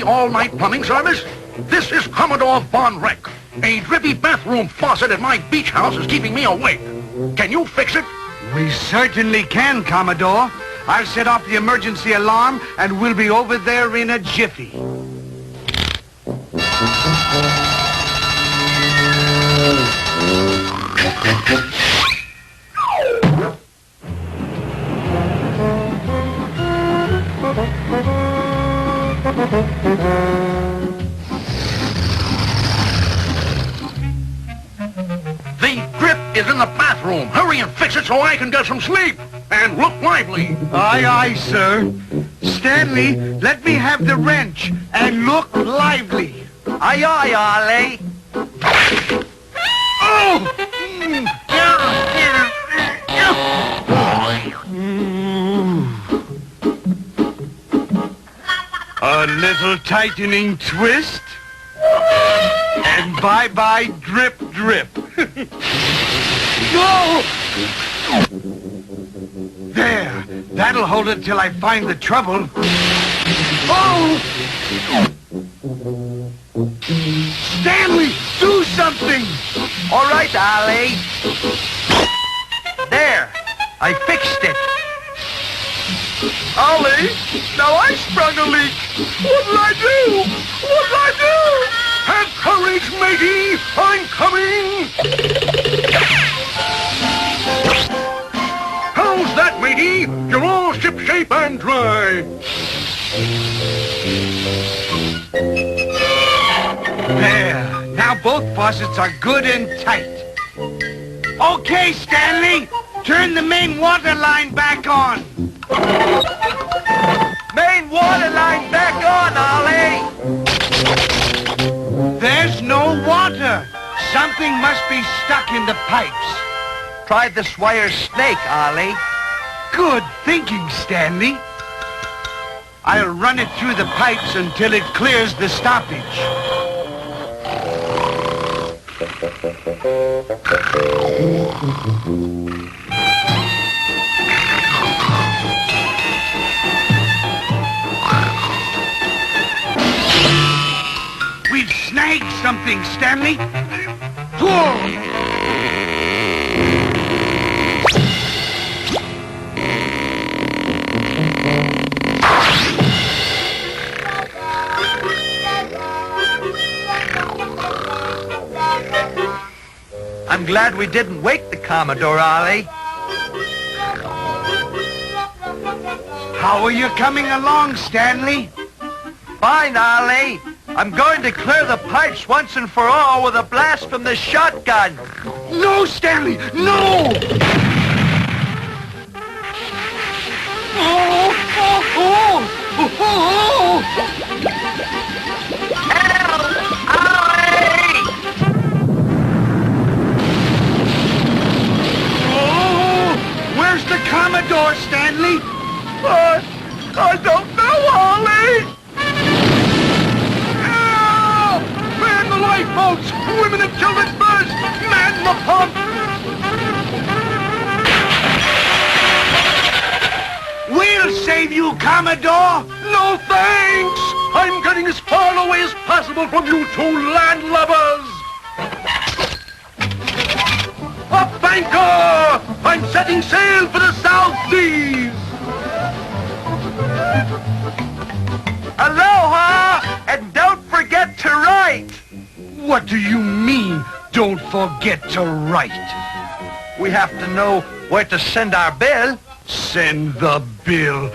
All-night plumbing service? This is Commodore Von Wreck. A drippy bathroom faucet at my beach house is keeping me awake. Can you fix it? We certainly can, Commodore. I'll set off the emergency alarm and we'll be over there in a jiffy. The drip is in the bathroom. Hurry and fix it so I can get some sleep. And look lively. Aye, aye, sir. Stanley, let me have the wrench and look lively. Aye, aye, Ollie. Oh! A little tightening twist. And bye-bye drip drip. No! There. That'll hold it till I find the trouble. Oh! Stanley, do something! All right, Ollie. There. I fixed it. Ollie, now I sprung a leak. What'll I do? What'll I do? Have courage, matey! I'm coming! How's that, matey? You're all shipshape and dry. There. Now both faucets are good and tight. Okay, Stanley. Turn the main water line back on. Main water line back on, Ollie. There's no water. Something must be stuck in the pipes. Try this wire snake, Ollie. Good thinking, Stanley. I'll run it through the pipes until it clears the stoppage. We've snagged something, Stanley. Pull! I'm glad we didn't wake the Commodore, Ollie. How are you coming along, Stanley? Fine, Ollie. I'm going to clear the pipes once and for all with a blast from the shotgun. No, Stanley, no! Oh, oh, oh, oh, oh. Help! Ollie! Oh, where's the Commodore, Stanley? I don't know, Ollie! Man the lifeboats! Women and children first! Man the pump! We'll save you, Commodore! No thanks! I'm getting as far away as possible from you two landlubbers! Up anchor! I'm setting sail for the South Seas! Aloha! And don't forget to write! What do you mean, don't forget to write? We have to know where to send our bill. Send the bill.